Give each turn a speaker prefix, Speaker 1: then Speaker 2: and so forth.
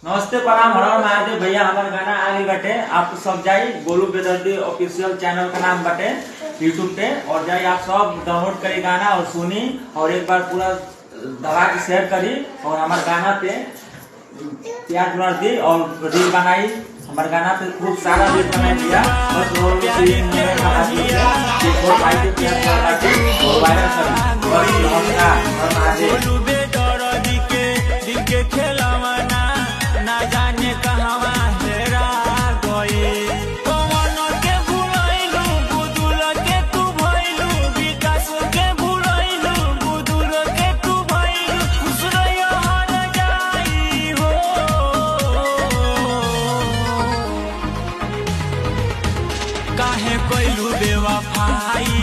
Speaker 1: नमस्ते प्रणाम हर महादेव भैया। हमारे गाना आगे बटे आप सब जाई गोलू बेदर्दी ऑफिशियल चैनल का नाम बटे यूट्यूब पे, और जाई आप सब डाउनलोड करी गाना और सुनी और एक बार पूरा दबा के शेयर करी और हमारे गाना पे प्यार दुलार दी और रील बनाई। हमारे गाना पे खूब सारा रील बनाई दिया बस वायरल
Speaker 2: काहे कोइलू बेवफाई